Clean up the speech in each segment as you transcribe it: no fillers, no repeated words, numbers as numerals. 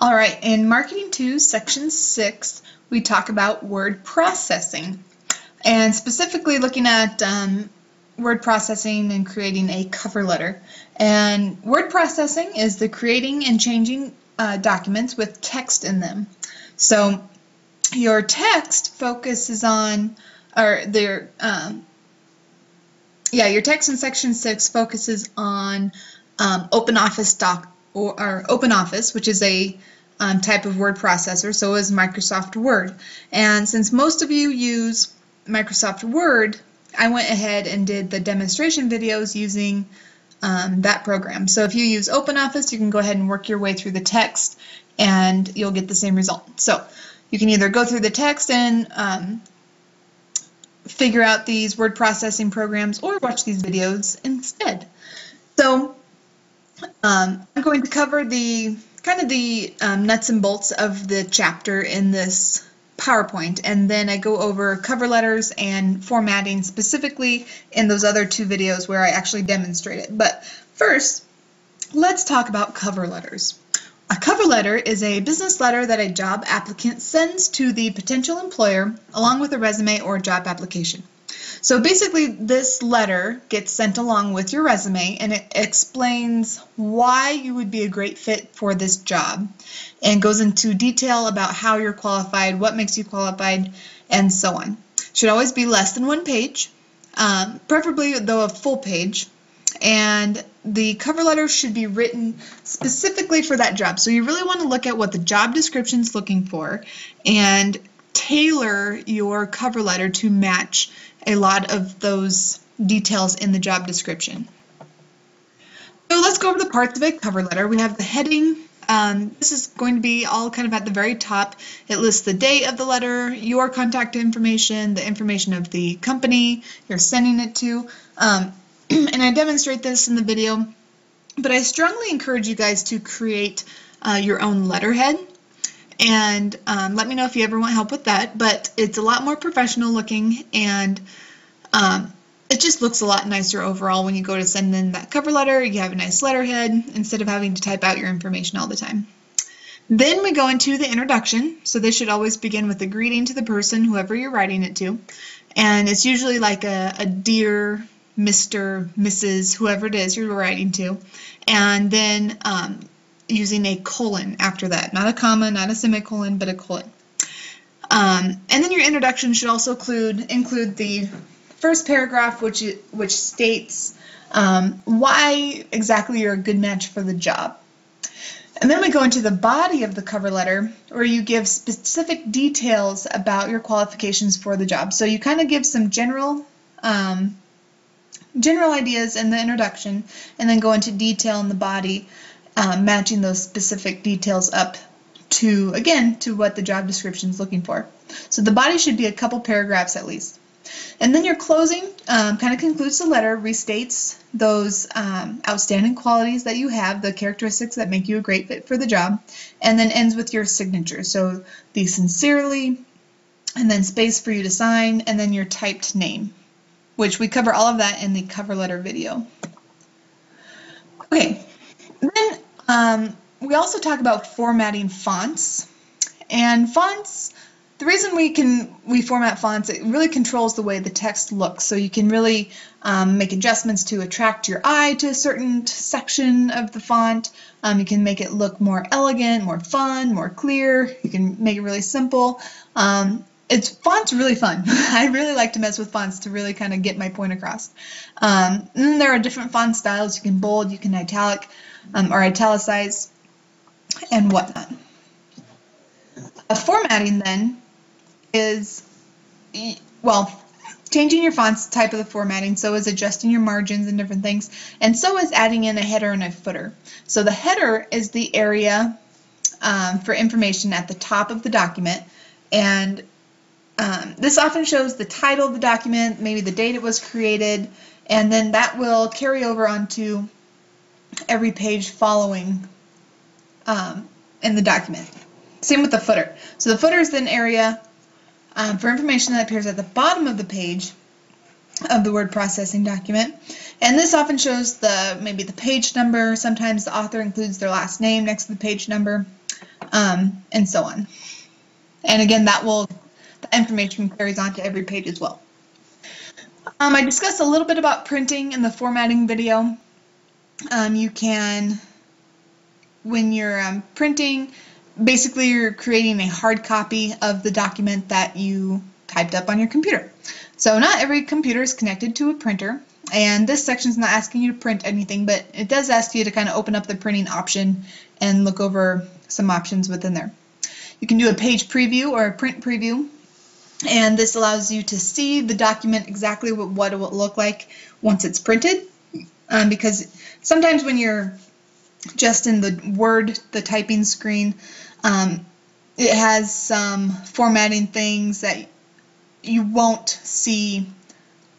All right, in Marketing 2, Section 6, we talk about word processing, and specifically looking at word processing and creating a cover letter. And word processing is the creating and changing documents with text in them. So your text focuses on, your text in Section 6 focuses on OpenOffice or OpenOffice, which is a type of word processor, so is Microsoft Word. And since most of you use Microsoft Word, I went ahead and did the demonstration videos using that program. So if you use OpenOffice, you can go ahead and work your way through the text and you'll get the same result. So you can either go through the text and figure out these word processing programs or watch these videos instead. So I'm going to cover the nuts and bolts of the chapter in this PowerPoint, and then I go over cover letters and formatting specifically in those other two videos where I actually demonstrate it. But first, let's talk about cover letters. A cover letter is a business letter that a job applicant sends to the potential employer along with a resume or job application. So basically, this letter gets sent along with your resume, and it explains why you would be a great fit for this job and goes into detail about how you're qualified, what makes you qualified, and so on. Should always be less than one page, preferably though a full page, and the cover letter should be written specifically for that job. So you really want to look at what the job description is looking for and tailor your cover letter to match a lot of those details in the job description. So let's go over the parts of a cover letter. We have the heading. This is going to be all kind of at the very top. It lists the date of the letter, your contact information, the information of the company you're sending it to. And I demonstrate this in the video, but I strongly encourage you guys to create your own letterhead. And let me know if you ever want help with that, but it's a lot more professional looking, and it just looks a lot nicer overall when you go to send in that cover letter. You have a nice letterhead instead of having to type out your information all the time. Then we go into the introduction. So this should always begin with a greeting to the person, whoever you're writing it to. And it's usually like a dear, Mr., Mrs., whoever it is you're writing to. And then using a colon after that. Not a comma, not a semicolon, but a colon. And then your introduction should also include the first paragraph, which states why exactly you're a good match for the job. And then we go into the body of the cover letter, where you give specific details about your qualifications for the job. So you kind of give some general ideas in the introduction, and then go into detail in the body, matching those specific details up to what the job description is looking for. So the body should be a couple paragraphs at least. And then your closing kind of concludes the letter, restates those outstanding qualities that you have, the characteristics that make you a great fit for the job, and then ends with your signature. So the sincerely, and then space for you to sign, and then your typed name, which we cover all of that in the cover letter video. Okay, then we also talk about formatting fonts. And fonts, the reason we format fonts, it really controls the way the text looks. So you can really make adjustments to attract your eye to a certain section of the font. You can make it look more elegant, more fun, more clear. You can make it really simple. Font's really fun. I really like to mess with fonts to really kind of get my point across. And then there are different font styles. You can bold, you can italic or italicize, and whatnot. Formatting then is, well, changing your font's type of the formatting, so is adjusting your margins and different things, and so is adding in a header and a footer. So the header is the area for information at the top of the document, and this often shows the title of the document, maybe the date it was created, and then that will carry over onto every page following in the document. Same with the footer. So the footer is an area for information that appears at the bottom of the page of the word processing document. And this often shows maybe the page number. Sometimes the author includes their last name next to the page number. and so on. And again, the information carries on to every page as well. I discussed a little bit about printing in the formatting video. You can, when you're printing, basically you're creating a hard copy of the document that you typed up on your computer. So not every computer is connected to a printer, and this section is not asking you to print anything, but it does ask you to kind of open up the printing option and look over some options within there. You can do a page preview or a print preview, and this allows you to see the document exactly what it will look like once it's printed, because sometimes when you're just in the Word, the typing screen, it has some formatting things that you won't see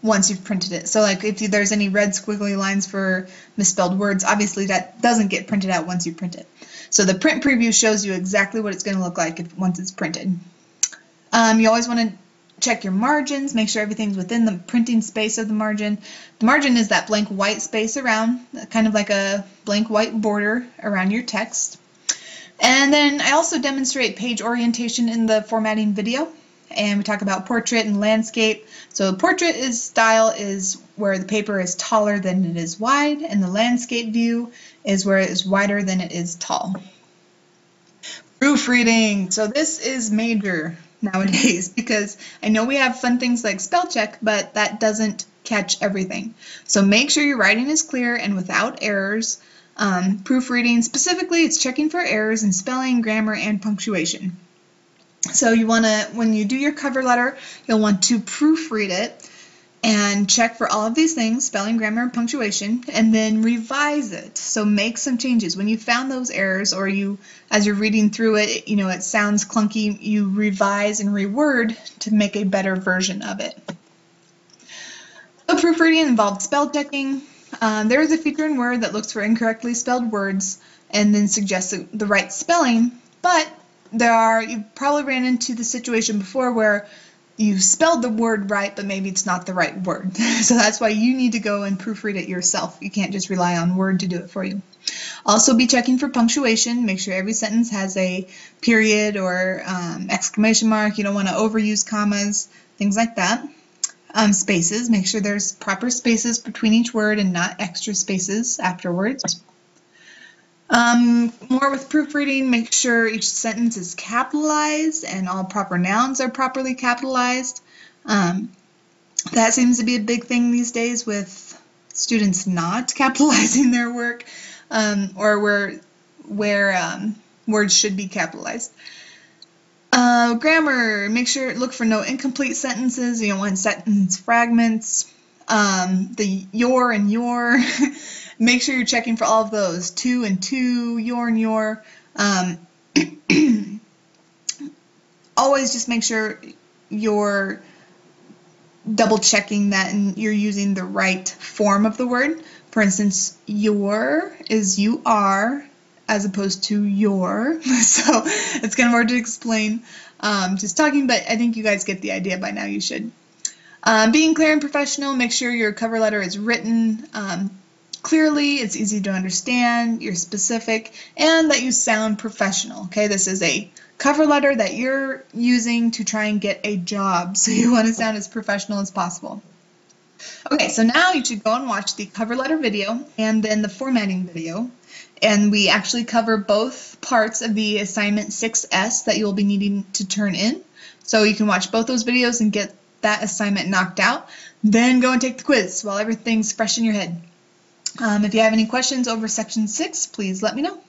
once you've printed it. So like if there's any red squiggly lines for misspelled words, obviously that doesn't get printed out once you print it. So the print preview shows you exactly what it's going to look like once it's printed. You always want to check your margins, make sure everything's within the printing space of the margin. The margin is that blank white space around, kind of like a blank white border around your text. And then I also demonstrate page orientation in the formatting video, and we talk about portrait and landscape. So portrait style is where the paper is taller than it is wide, and the landscape view is where it is wider than it is tall. Proofreading. So this is major nowadays because I know we have fun things like spell check, but that doesn't catch everything. So make sure your writing is clear and without errors. Proofreading specifically, it's checking for errors in spelling, grammar, and punctuation. So you want to, when you do your cover letter, you'll want to proofread it and check for all of these things, spelling, grammar, and punctuation, and then revise it. So make some changes. When you found those errors, or as you're reading through it, it sounds clunky, you revise and reword to make a better version of it. So proofreading involves spell checking. There is a feature in Word that looks for incorrectly spelled words and then suggests the right spelling, but you've probably ran into the situation before where you spelled the word right, but maybe it's not the right word. So that's why you need to go and proofread it yourself. You can't just rely on Word to do it for you. Also be checking for punctuation. Make sure every sentence has a period or exclamation mark. You don't want to overuse commas, things like that. Spaces. Make sure there's proper spaces between each word and not extra spaces afterwards. More with proofreading, make sure each sentence is capitalized and all proper nouns are properly capitalized. That seems to be a big thing these days with students not capitalizing their work, or where words should be capitalized. Grammar, look for no incomplete sentences. You don't want sentence fragments. The your and your. Make sure you're checking for all of those. To and to, your and your. Always just make sure you're double checking that and you're using the right form of the word. For instance, your is you are as opposed to your. So it's kind of hard to explain just talking, but I think you guys get the idea by now. You should. Being clear and professional, make sure your cover letter is written clearly, it's easy to understand, you're specific, and that you sound professional. Okay, this is a cover letter that you're using to try and get a job, so you want to sound as professional as possible. Okay, so now you should go and watch the cover letter video and then the formatting video, and we actually cover both parts of the assignment 6S that you'll be needing to turn in. So you can watch both those videos and get that assignment knocked out, then go and take the quiz while everything's fresh in your head. If you have any questions over section 6, please let me know.